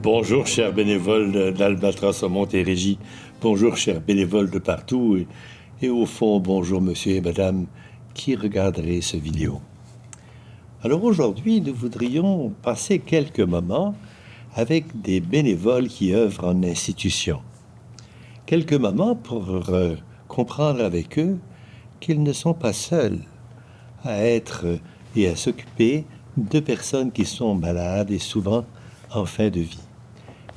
Bonjour, chers bénévoles d'Albatros à Montérégie. Bonjour, chers bénévoles de partout. Et au fond, bonjour, monsieur et madame qui regarderez ce vidéo. Alors aujourd'hui, nous voudrions passer quelques moments avec des bénévoles qui œuvrent en institution. Quelques moments pour comprendre avec eux qu'ils ne sont pas seuls à être et à s'occuper de personnes qui sont malades et souvent en fin de vie.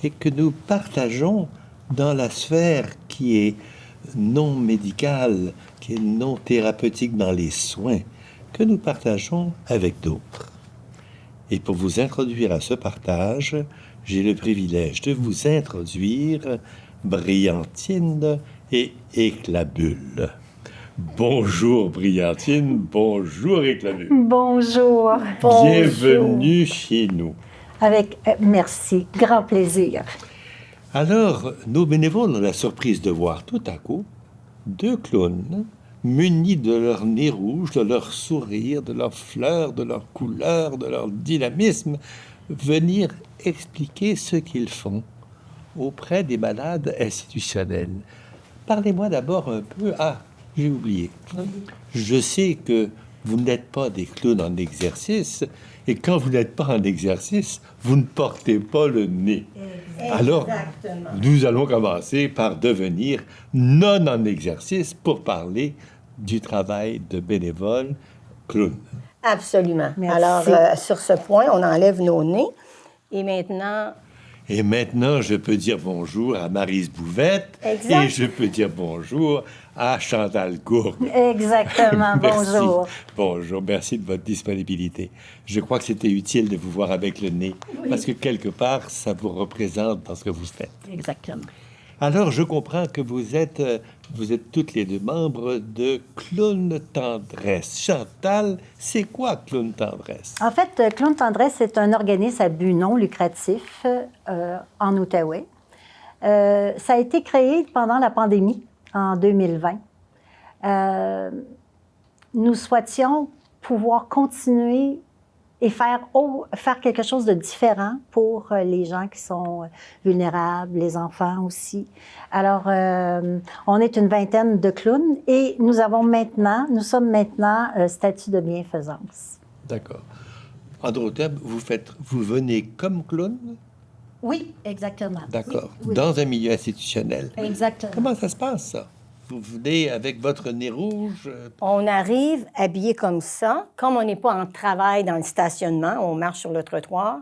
Et que nous partageons dans la sphère qui est non médicale, qui est non thérapeutique dans les soins, que nous partageons avec d'autres. Et pour vous introduire à ce partage, j'ai le privilège de vous introduire Brillantine et Éclabule. Bonjour Brillantine, bonjour Éclabule. Bonjour. Bienvenue chez nous. Merci, grand plaisir. Alors, nos bénévoles ont la surprise de voir tout à coup deux clowns munis de leur nez rouge, de leur sourire, de leurs fleurs, de leur couleur, de leur dynamisme, venir expliquer ce qu'ils font auprès des malades institutionnels. Parlez-moi d'abord un peu... Ah, j'ai oublié. Je sais que vous n'êtes pas des clowns en exercice, et quand vous n'êtes pas en exercice, vous ne portez pas le nez. Alors, nous allons commencer par devenir non en exercice pour parler du travail de bénévole clown. Absolument. Merci. Alors, sur ce point, on enlève nos nez. Et maintenant, je peux dire bonjour à Maryse Bouvette. Exact. Et je peux dire bonjour à Chantal Gourde. Exactement, Merci. bonjour. Bonjour, merci de votre disponibilité. Je crois que c'était utile de vous voir avec le nez, parce que quelque part, ça vous représente dans ce que vous faites. Exactement. Alors, je comprends que vous êtes toutes les deux membres de Clown Tendresse. Chantal, c'est quoi Clown Tendresse? En fait, Clown Tendresse, c'est un organisme à but non lucratif en Outaouais. Ça a été créé pendant la pandémie, en 2020. Nous souhaitions pouvoir continuer et faire quelque chose de différent pour les gens qui sont vulnérables, les enfants aussi. Alors, on est une vingtaine de clowns et nous sommes maintenant statut de bienfaisance. D'accord. En d'autres termes, vous venez comme clown? Oui, exactement. D'accord. Oui, oui. Dans un milieu institutionnel. Exactement. Comment ça se passe, ça? Vous venez avec votre nez rouge? on arrive habillé comme ça. Comme on n'est pas en travail dans le stationnement, on marche sur le trottoir,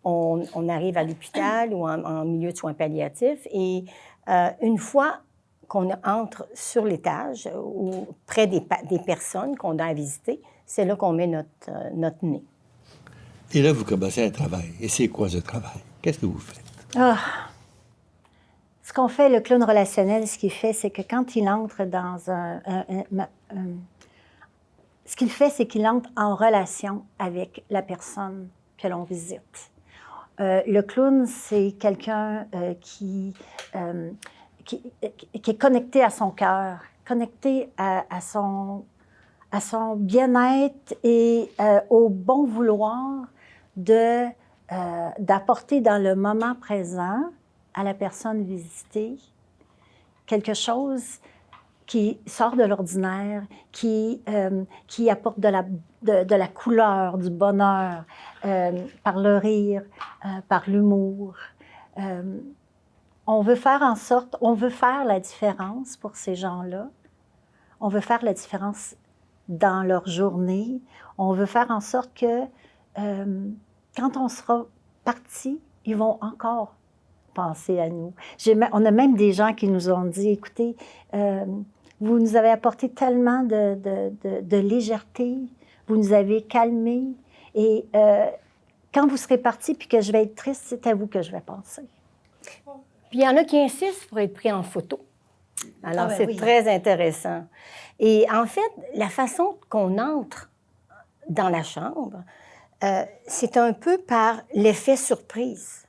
on arrive à l'hôpital ou en milieu de soins palliatifs. Et une fois qu'on entre sur l'étage ou près des personnes qu'on a à visiter, c'est là qu'on met notre nez. Et là, vous commencez un travail. Et c'est quoi ce travail? Qu'est-ce que vous faites? Ah. Ce qu'on fait, le clown relationnel, ce qu'il fait, c'est que quand il entre dans ce qu'il fait, c'est qu'il entre en relation avec la personne que l'on visite. Le clown, c'est quelqu'un qui est connecté à son cœur, connecté à son bien-être et au bon vouloir d'apporter dans le moment présent à la personne visitée quelque chose qui sort de l'ordinaire, qui apporte de la couleur, du bonheur, par le rire, par l'humour. On veut faire la différence pour ces gens-là. On veut faire la différence dans leur journée. On veut faire en sorte que quand on sera parti, ils vont encore penser à nous. On a même des gens qui nous ont dit, écoutez, vous nous avez apporté tellement de légèreté, vous nous avez calmés, et quand vous serez partis puis que je vais être triste, c'est à vous que je vais penser. Puis il y en a qui insistent pour être pris en photo. Alors, c'est très intéressant. Et en fait, la façon qu'on entre dans la chambre, c'est un peu par l'effet surprise.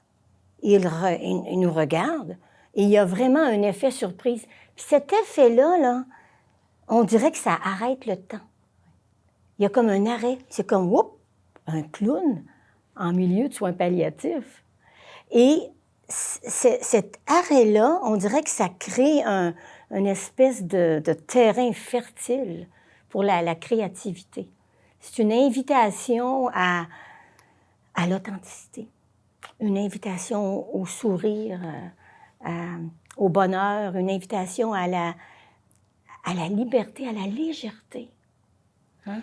Il nous regarde et il y a vraiment un effet surprise. Puis cet effet-là, on dirait que ça arrête le temps. Il y a comme un arrêt. C'est comme, whoop, un clown en milieu de soins palliatifs. Et cet arrêt-là, on dirait que ça crée une espèce de terrain fertile pour la créativité. C'est une invitation à l'authenticité, une invitation au sourire, au bonheur, une invitation à la liberté, à la légèreté. Hein?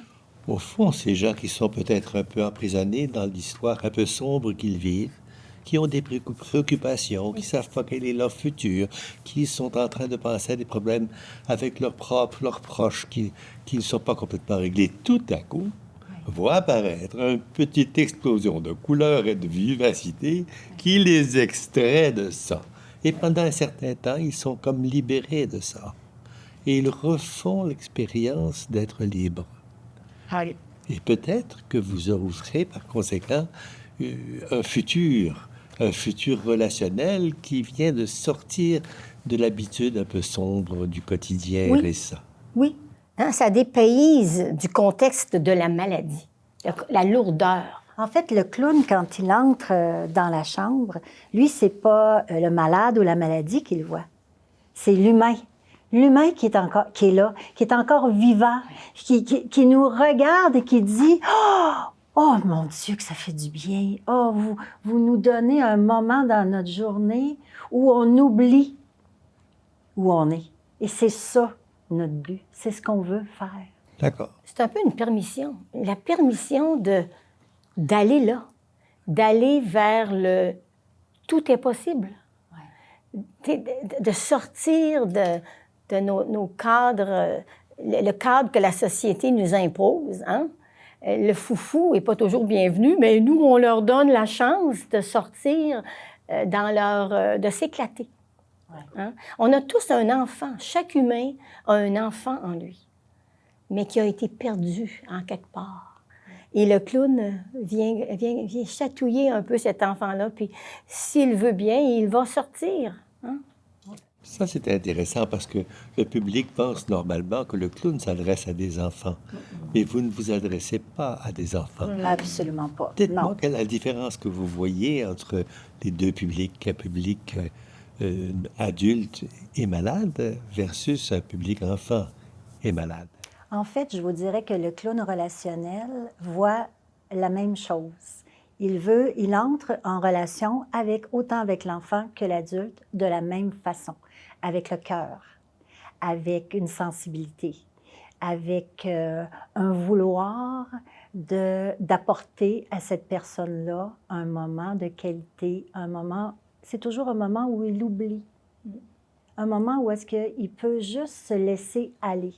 Au fond, ces gens qui sont peut-être un peu emprisonnés dans l'histoire un peu sombre qu'ils vivent, qui ont des préoccupations, qui ne savent pas quel est leur futur, qui sont en train de penser à des problèmes avec leurs proches, qui ne sont pas complètement réglés, tout à coup, voient apparaître une petite explosion de couleurs et de vivacité qui les extrait de ça. Et pendant un certain temps, ils sont comme libérés de ça. Et ils refont l'expérience d'être libres. Et peut-être que vous aurez par conséquent un futur relationnel qui vient de sortir de l'habitude un peu sombre du quotidien récent. Oui, hein, ça dépayse du contexte de la maladie, la lourdeur. En fait, le clown, quand il entre dans la chambre, lui, c'est pas le malade ou la maladie qu'il voit, c'est l'humain. L'humain qui est là, qui est encore vivant, qui nous regarde et qui dit « Oh, mon Dieu, que ça fait du bien! Oh, vous nous donnez un moment dans notre journée où on oublie où on est. » Et c'est ça, notre but. C'est ce qu'on veut faire. D'accord. C'est un peu une permission. La permission d'aller là, d'aller vers le « tout est possible ». De sortir de nos cadres, le cadre que la société nous impose. Hein? Le foufou n'est pas toujours bienvenu, mais nous, on leur donne la chance de sortir de s'éclater. Ouais. Hein? On a tous un enfant. Chaque humain a un enfant en lui, mais qui a été perdu en quelque part. Et le clown vient chatouiller un peu cet enfant-là, puis s'il veut bien, il va sortir. Hein? Ça, c'est intéressant parce que le public pense normalement que le clown s'adresse à des enfants. Mais vous ne vous adressez pas à des enfants. Absolument pas. Dites-moi quelle est la différence que vous voyez entre les deux publics, un public adulte et malade versus un public enfant et malade. En fait, je vous dirais que le clown relationnel voit la même chose. Il entre en relation autant avec l'enfant que l'adulte de la même façon, avec le cœur, avec une sensibilité, avec un vouloir d'apporter à cette personne-là un moment de qualité, c'est toujours un moment où il oublie, un moment où est-ce qu'il peut juste se laisser aller.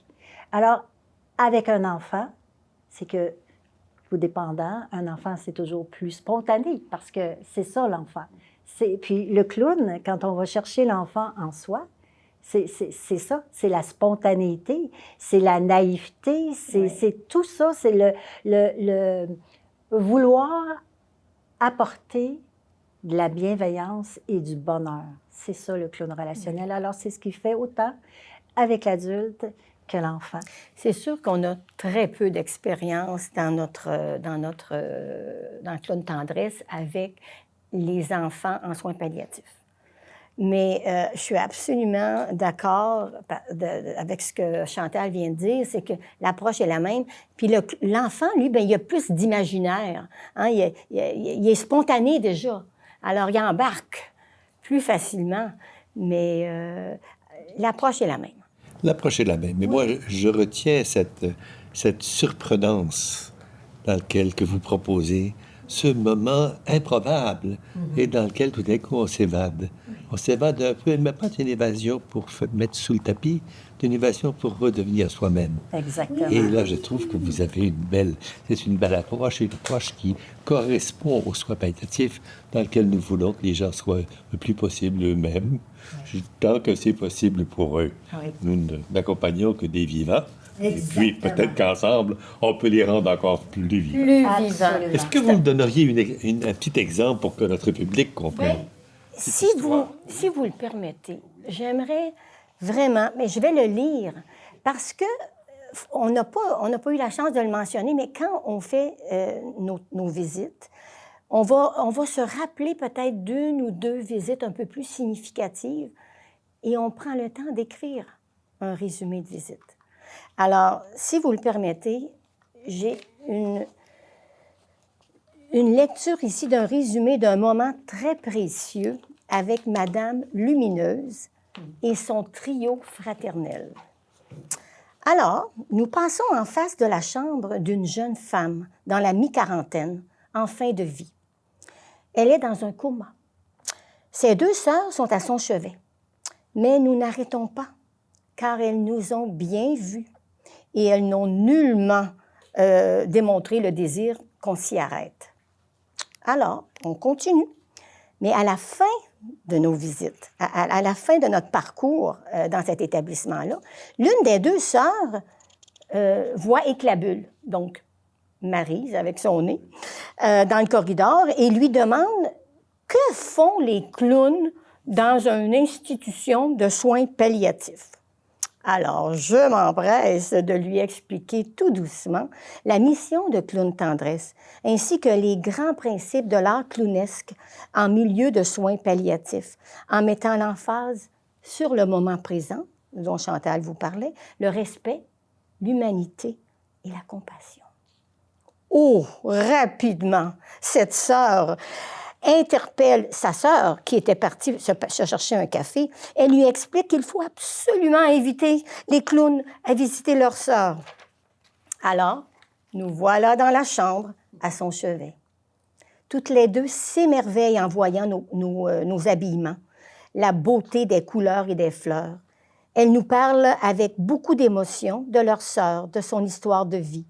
Alors, avec un enfant, c'est que tout dépendant, un enfant, c'est toujours plus spontané, parce que c'est ça, l'enfant. Puis le clown, quand on va chercher l'enfant en soi, c'est ça, c'est la spontanéité, c'est la naïveté, c'est tout ça, c'est le vouloir apporter de la bienveillance et du bonheur. C'est ça, le clown relationnel. Alors, c'est ce qu'il fait autant avec l'adulte que l'enfant. C'est sûr qu'on a très peu d'expérience dans le clown tendresse avec les enfants en soins palliatifs. Mais je suis absolument d'accord avec ce que Chantal vient de dire, c'est que l'approche est la même. Puis l'enfant, lui, bien, il a plus d'imaginaire. Hein? Il est spontané déjà. Alors, il embarque plus facilement. Mais l'approche est la même. L'approche est la même. Mais moi, je retiens cette surprenance dans laquelle que vous proposez, ce moment improbable et dans lequel tout d'un coup on s'évade. On s'évade un peu, mais pas d'une évasion pour mettre sous le tapis, d'une évasion pour redevenir soi-même. Exactement. Et là, je trouve que vous avez c'est une belle approche, une approche qui correspond aux soins palliatifs dans lequel nous voulons que les gens soient le plus possible eux-mêmes, tant que c'est possible pour eux. Oui. Nous n'accompagnons que des vivants. Exactement. Et puis, peut-être qu'ensemble, on peut les rendre encore plus vivants. Plus vivants. Est-ce que vous me donneriez un petit exemple pour que notre public comprenne? Si vous le permettez, j'aimerais vraiment, mais je vais le lire, parce que on n'a pas eu la chance de le mentionner, mais quand on fait nos visites, On va se rappeler peut-être d'une ou deux visites un peu plus significatives et on prend le temps d'écrire un résumé de visite. Alors, si vous le permettez, j'ai une lecture ici d'un résumé d'un moment très précieux avec Madame Lumineuse et son trio fraternel. Alors, nous passons en face de la chambre d'une jeune femme dans la mi-quarantaine, en fin de vie. Elle est dans un coma. Ses deux sœurs sont à son chevet. Mais nous n'arrêtons pas, car elles nous ont bien vus et elles n'ont nullement démontré le désir qu'on s'y arrête. Alors, on continue. Mais à la fin de nos visites, à la fin de notre parcours dans cet établissement-là, l'une des deux sœurs voit Éclabule, donc Maryse avec son nez, dans le corridor et lui demande « Que font les clowns dans une institution de soins palliatifs? » Alors, je m'empresse de lui expliquer tout doucement la mission de Clown Tendresse, ainsi que les grands principes de l'art clownesque en milieu de soins palliatifs, en mettant l'emphase sur le moment présent, dont Chantal vous parlait, le respect, l'humanité et la compassion. Oh, rapidement, cette sœur interpelle sa sœur, qui était partie se chercher un café. Elle lui explique qu'il faut absolument inviter les clowns à visiter leur sœur. Alors, nous voilà dans la chambre, à son chevet. Toutes les deux s'émerveillent en voyant nos habillements, la beauté des couleurs et des fleurs. Elles nous parlent avec beaucoup d'émotion de leur sœur, de son histoire de vie.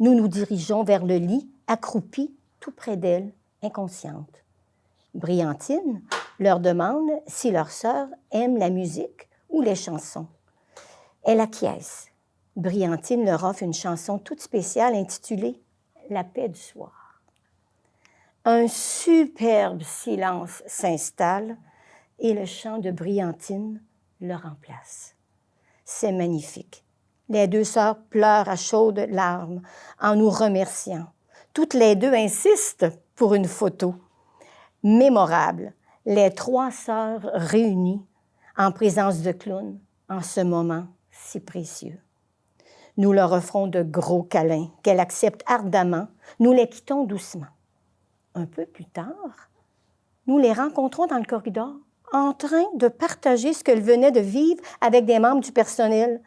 Nous nous dirigeons vers le lit, accroupis, tout près d'elle, inconsciente. Briantine leur demande si leur sœur aime la musique ou les chansons. Elle acquiesce. Briantine leur offre une chanson toute spéciale intitulée « La paix du soir ». Un superbe silence s'installe et le chant de Briantine le remplace. C'est magnifique. Les deux sœurs pleurent à chaudes larmes en nous remerciant. Toutes les deux insistent pour une photo. Mémorable, les trois sœurs réunies en présence de clowns en ce moment si précieux. Nous leur offrons de gros câlins qu'elles acceptent ardemment. Nous les quittons doucement. Un peu plus tard, nous les rencontrons dans le corridor en train de partager ce qu'elles venaient de vivre avec des membres du personnel,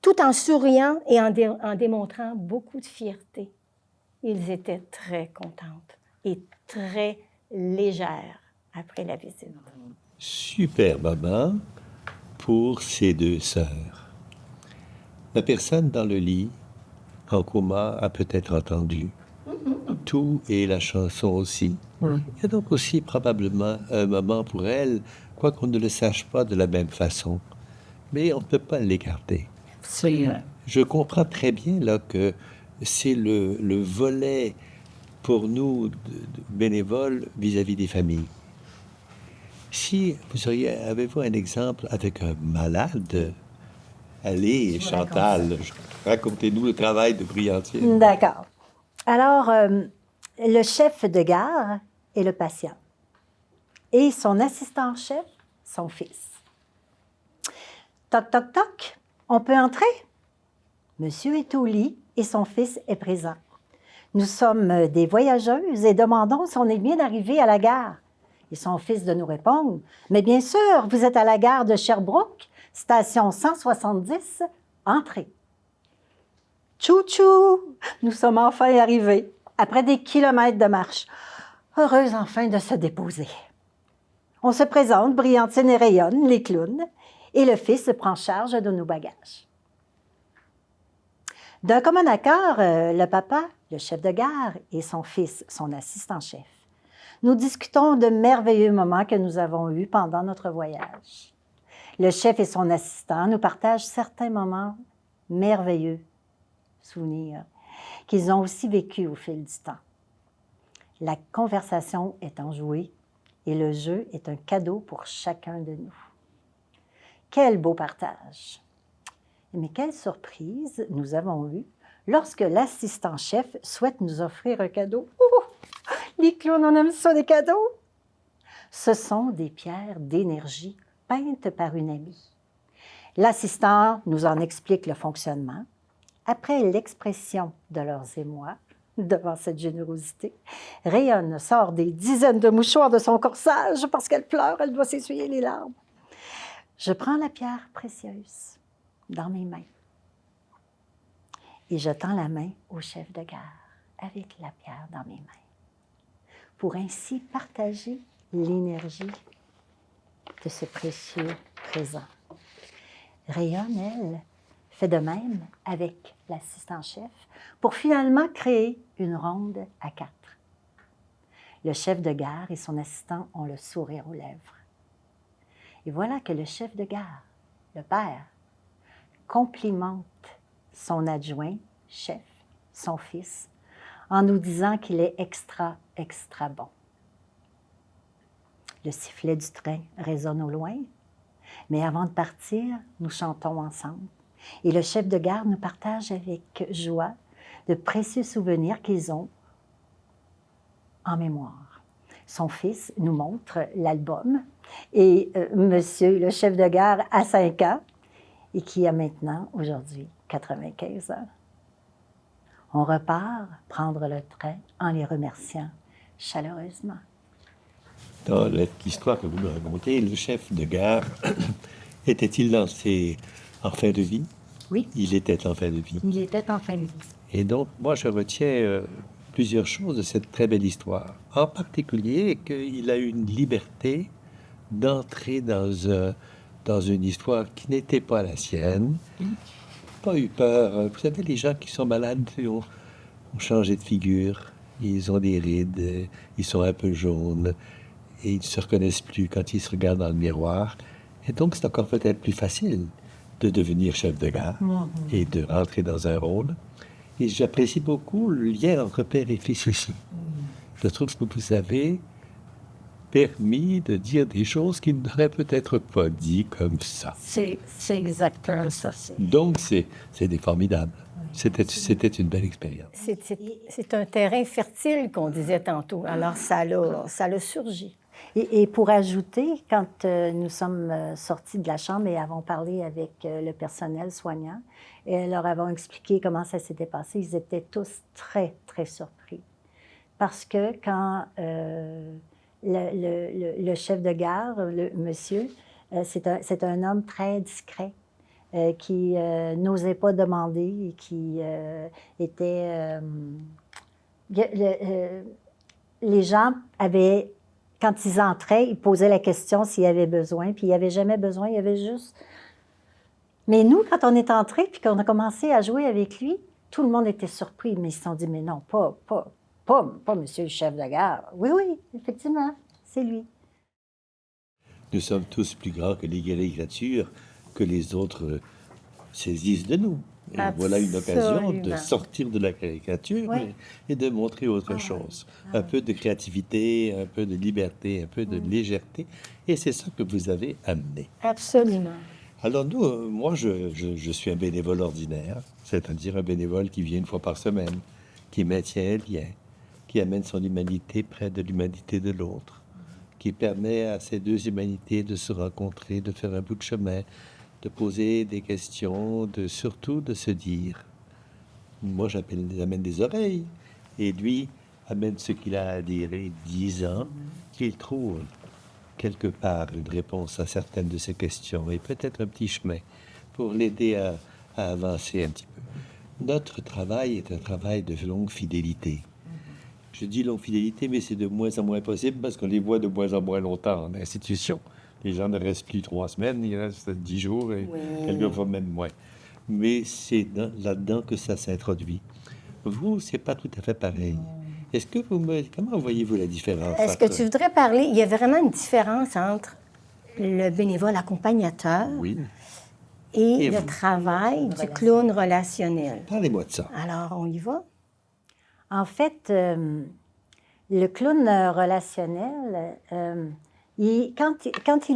tout en souriant et en démontrant beaucoup de fierté. Ils étaient très contentes et très légères après la visite. Super maman pour ces deux sœurs. La personne dans le lit, en coma, a peut-être entendu tout et la chanson aussi. Il y a donc aussi probablement un moment pour elle, quoiqu'on ne le sache pas de la même façon. Mais on ne peut pas l'écarter. Je comprends très bien là, que c'est le volet pour nous de bénévoles vis-à-vis des familles. Si vous avez-vous un exemple avec un malade? Allez, Chantal, racontez-nous le travail de Briantine. D'accord. Alors, le chef de gare est le patient et son assistant-chef, son fils. Toc, toc, toc, on peut entrer? Monsieur est au lit et son fils est présent. Nous sommes des voyageuses et demandons si on est bien arrivé à la gare. Et son fils de nous répondre, « Mais bien sûr, vous êtes à la gare de Sherbrooke, station 170, entrée. » Tchou-tchou, nous sommes enfin arrivés, après des kilomètres de marche. Heureuse enfin de se déposer. On se présente, Briantine et rayonne, les clowns, et le fils prend charge de nos bagages. D'un commun accord, le papa, le chef de gare, et son fils, son assistant-chef, nous discutons de merveilleux moments que nous avons eus pendant notre voyage. Le chef et son assistant nous partagent certains moments merveilleux, souvenirs, qu'ils ont aussi vécus au fil du temps. La conversation est enjouée et le jeu est un cadeau pour chacun de nous. Quel beau partage! Mais quelle surprise nous avons eue lorsque l'assistant-chef souhaite nous offrir un cadeau. Les clowns, on aime ça, des cadeaux. Ce sont des pierres d'énergie peintes par une amie. L'assistant nous en explique le fonctionnement. Après l'expression de leurs émois, devant cette générosité, Rayonne sort des dizaines de mouchoirs de son corsage parce qu'elle pleure, elle doit s'essuyer les larmes. Je prends la pierre précieuse dans mes mains et je tends la main au chef de gare avec la pierre dans mes mains pour ainsi partager l'énergie de ce précieux présent. Rayonne, elle, fait de même avec l'assistant-chef pour finalement créer une ronde à 4. Le chef de gare et son assistant ont le sourire aux lèvres. Et voilà que le chef de gare, le père, complimente son adjoint, chef, son fils, en nous disant qu'il est extra, extra bon. Le sifflet du train résonne au loin, mais avant de partir, nous chantons ensemble. Et le chef de gare nous partage avec joie de précieux souvenirs qu'ils ont en mémoire. Son fils nous montre l'album et monsieur le chef de gare a 5 ans et qui a maintenant, aujourd'hui, 95 ans. On repart prendre le train en les remerciant chaleureusement. Dans l'histoire que vous me racontez, le chef de gare était-il en fin de vie? Oui. Il était en fin de vie. Il était en fin de vie. Et donc, moi, je retiens plusieurs choses de cette très belle histoire. En particulier, qu'il a eu une liberté d'entrer dans une histoire qui n'était pas la sienne. Pas eu peur. Vous savez, les gens qui sont malades ont changé de figure. Ils ont des rides, ils sont un peu jaunes et ils ne se reconnaissent plus quand ils se regardent dans le miroir. Et donc, c'est encore peut-être plus facile de devenir chef de gare et de rentrer dans un rôle. Et j'apprécie beaucoup le lien entre père et fils aussi. Je trouve que vous avez permis de dire des choses qui n'auraient peut-être pas dit comme ça. C'est exactement ça. Donc, c'est formidable. C'était une belle expérience. C'est un terrain fertile qu'on disait tantôt. Alors, ça l'a surgi. Et pour ajouter, quand nous sommes sortis de la chambre et avons parlé avec le personnel soignant, et leur avons expliqué comment ça s'était passé, ils étaient tous très, très surpris. Parce que quand le chef de gare, le monsieur, c'est un homme très discret, qui n'osait pas demander et qui était... les gens avaient... Quand ils entraient, ils posaient la question s'il y avait besoin, puis il n'y avait jamais besoin, il y avait juste... Mais nous, quand on est entrés, puis qu'on a commencé à jouer avec lui, tout le monde était surpris, mais ils se sont dit, mais non, pas monsieur le chef de gare. Oui, effectivement, c'est lui. Nous sommes tous plus grands que les caricatures que les autres saisissent de nous. Et voilà une occasion de sortir de la caricature et de montrer autre chose. Un peu de créativité, un peu de liberté, un peu de légèreté. Et c'est ça que vous avez amené. Absolument. Alors moi, je suis un bénévole ordinaire, c'est-à-dire un bénévole qui vient une fois par semaine, qui maintient un lien, qui amène son humanité près de l'humanité de l'autre, qui permet à ces deux humanités de se rencontrer, de faire un bout de chemin, de poser des questions, surtout de se dire. Moi, j'amène des oreilles, et lui amène ce qu'il a à dire, disant qu'il trouve quelque part une réponse à certaines de ces questions, et peut-être un petit chemin pour l'aider à avancer un petit peu. Notre travail est un travail de longue fidélité. Je dis longue fidélité, mais c'est de moins en moins possible parce qu'on les voit de moins en moins longtemps en institution. Les gens ne restent plus 3 semaines, ils restent 10 jours et quelquefois même moins. Mais c'est là-dedans que ça s'introduit. Vous, c'est pas tout à fait pareil. Est-ce que comment voyez-vous la différence? Est-ce que tu voudrais parler? Il y a vraiment une différence entre le bénévole accompagnateur et le travail du clown relationnel. Parlez-moi de ça. Alors, on y va? En fait, le clown relationnel, quand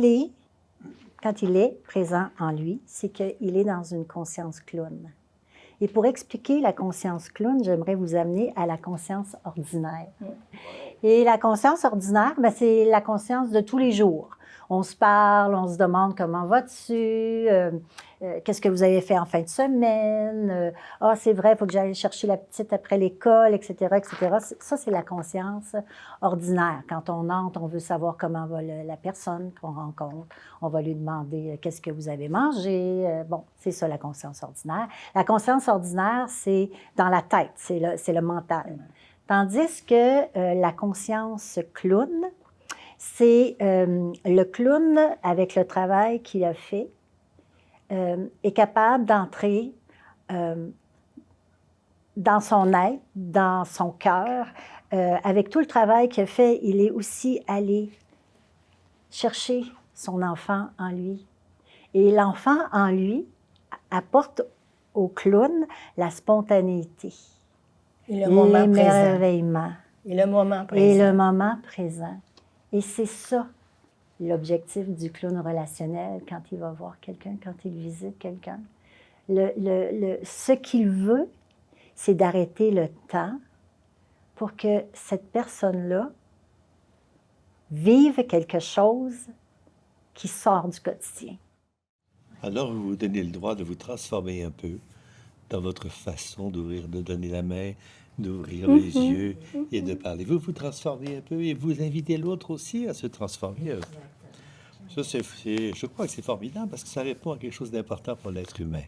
il est présent en lui, c'est qu'il est dans une conscience clown. Et pour expliquer la conscience clown, j'aimerais vous amener à la conscience ordinaire. Et la conscience ordinaire, ben, c'est la conscience de tous les jours. On se parle, on se demande comment vas-tu, qu'est-ce que vous avez fait en fin de semaine, ah, c'est vrai, il faut que j'aille chercher la petite après l'école, etc., etc. Ça, c'est la conscience ordinaire. Quand on entre, on veut savoir comment va la personne qu'on rencontre. On va lui demander qu'est-ce que vous avez mangé. Bon, c'est ça la conscience ordinaire. La conscience ordinaire, c'est dans la tête, c'est le mental. Tandis que la conscience clown, c'est le clown, avec le travail qu'il a fait, est capable d'entrer dans son être, dans son cœur. Avec tout le travail qu'il a fait, il est aussi allé chercher son enfant en lui. Et l'enfant en lui apporte au clown la spontanéité, et le moment présent. l'émerveillement. Et le moment présent. Et le moment présent. Et c'est ça, l'objectif du clown relationnel quand il va voir quelqu'un, quand il visite quelqu'un. Ce qu'il veut, c'est d'arrêter le temps pour que cette personne-là vive quelque chose qui sort du quotidien. Alors, vous vous donnez le droit de vous transformer un peu dans votre façon d'ouvrir, de donner la main, d'ouvrir les yeux et de parler. Vous vous transformez un peu et vous invitez l'autre aussi à se transformer. Ça, je crois que c'est formidable parce que ça répond à quelque chose d'important pour l'être humain.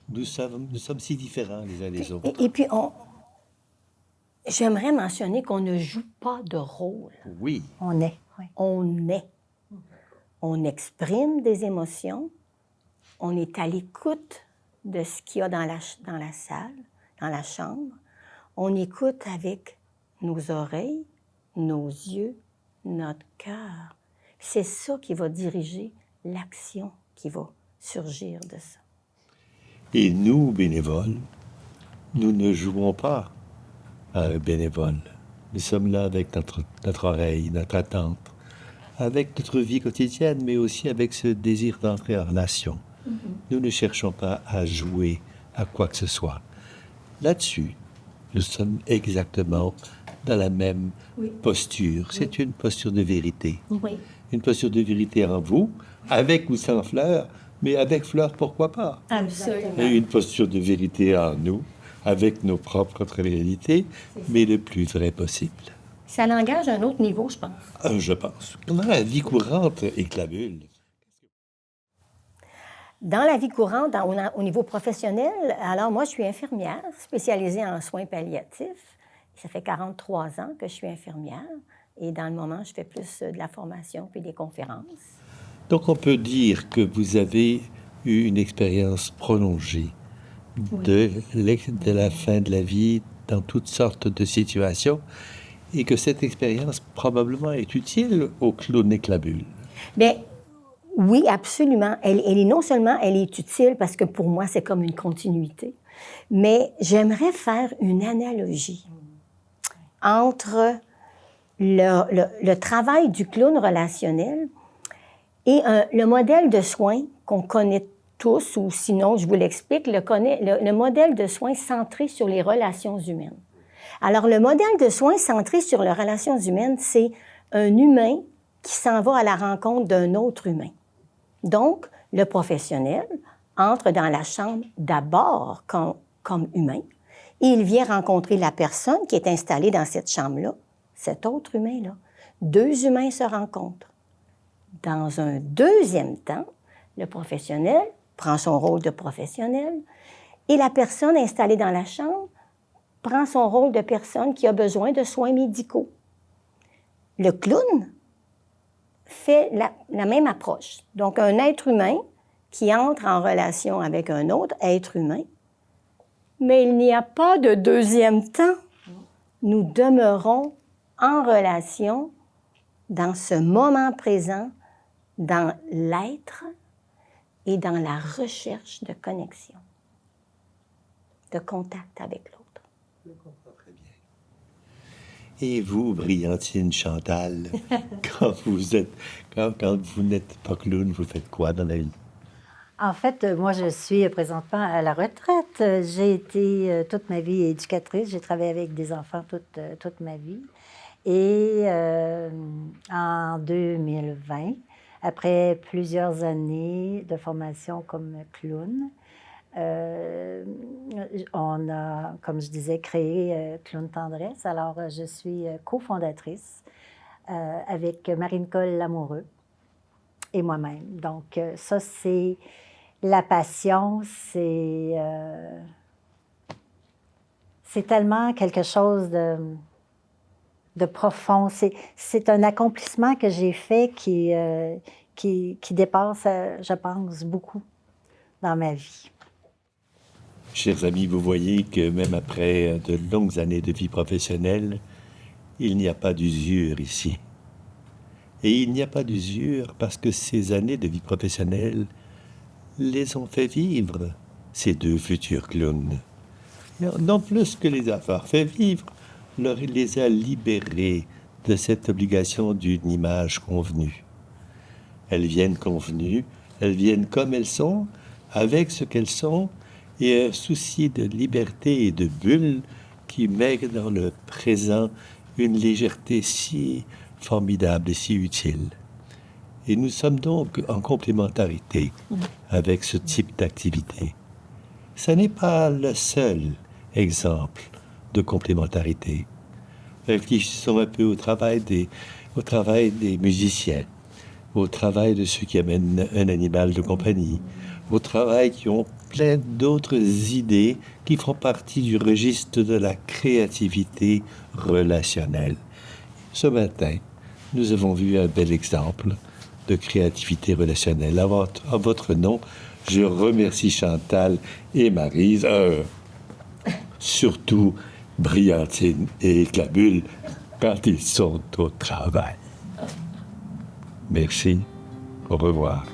Nous sommes si différents les uns des autres. Et puis, j'aimerais mentionner qu'on ne joue pas de rôle. Oui. On est. Oui. On est. On exprime des émotions. On est à l'écoute de ce qu'il y a dans la salle, dans la chambre. On écoute avec nos oreilles, nos yeux, notre cœur. C'est ça qui va diriger l'action qui va surgir de ça. Et nous, bénévoles, nous ne jouons pas à un bénévole. Nous sommes là avec notre oreille, notre attente, avec notre vie quotidienne, mais aussi avec ce désir d'entrer en relation. Nous ne cherchons pas à jouer à quoi que ce soit. Là-dessus, nous sommes exactement dans la même posture. C'est une posture de vérité. Oui. Une posture de vérité en vous, avec ou sans fleurs, mais avec fleurs, pourquoi pas? Absolument. Et une posture de vérité en nous, avec nos propres réalités, mais le plus vrai possible. Ça l'engage à un autre niveau, je pense. Je pense. Dans la vie courante, éclabule. Dans la vie courante, au niveau professionnel, alors moi, je suis infirmière spécialisée en soins palliatifs. Ça fait 43 ans que je suis infirmière. Et dans le moment, je fais plus de la formation puis des conférences. Donc, on peut dire que vous avez eu une expérience prolongée de la fin de la vie dans toutes sortes de situations et que cette expérience probablement est utile au clown éclabule. Bien, oui, absolument. Elle est non seulement elle est utile parce que pour moi, c'est comme une continuité, mais j'aimerais faire une analogie entre le travail du clown relationnel et le modèle de soins qu'on connaît tous, ou sinon, je vous l'explique, le modèle de soins centré sur les relations humaines. Alors, le modèle de soins centré sur les relations humaines, c'est un humain qui s'en va à la rencontre d'un autre humain. Donc, le professionnel entre dans la chambre d'abord comme humain et il vient rencontrer la personne qui est installée dans cette chambre-là, cet autre humain-là. Deux humains se rencontrent. Dans un deuxième temps, le professionnel prend son rôle de professionnel et la personne installée dans la chambre prend son rôle de personne qui a besoin de soins médicaux. Le clown fait la même approche. Donc, un être humain qui entre en relation avec un autre être humain, mais il n'y a pas de deuxième temps. Nous demeurons en relation dans ce moment présent, dans l'être et dans la recherche de connexion, de contact avec l'autre. Je comprends très bien. Et vous, brillantine Chantal, quand vous n'êtes pas clown, vous faites quoi dans la vie? En fait, moi, je suis présentement à la retraite. J'ai été toute ma vie éducatrice. J'ai travaillé avec des enfants toute ma vie. Et en 2020, après plusieurs années de formation comme clown, on a, comme je disais, créé Clown Tendresse. Alors, je suis cofondatrice avec Marie-Nicole Lamoureux et moi-même. Donc, ça, c'est la passion, c'est tellement quelque chose de profond. C'est un accomplissement que j'ai fait qui dépasse, je pense, beaucoup dans ma vie. Chers amis, vous voyez que même après de longues années de vie professionnelle, il n'y a pas d'usure ici. Et il n'y a pas d'usure parce que ces années de vie professionnelle les ont fait vivre, ces deux futurs clowns. Non plus que les avoir fait vivre, les a libérés de cette obligation d'une image convenue. Elles viennent convenues, elles viennent comme elles sont, avec ce qu'elles sont, et un souci de liberté et de bulle qui met dans le présent une légèreté si formidable et si utile. Et nous sommes donc en complémentarité avec ce type d'activité. Ce n'est pas le seul exemple de complémentarité. Réfléchissons un peu au travail des musiciens, au travail de ceux qui amènent un animal de compagnie, au travail qui ont plein d'autres idées qui font partie du registre de la créativité relationnelle. Ce matin, nous avons vu un bel exemple de créativité relationnelle. À votre nom, je remercie Chantal et Maryse, surtout Briantine et Clabule quand ils sont au travail. Merci. Au revoir.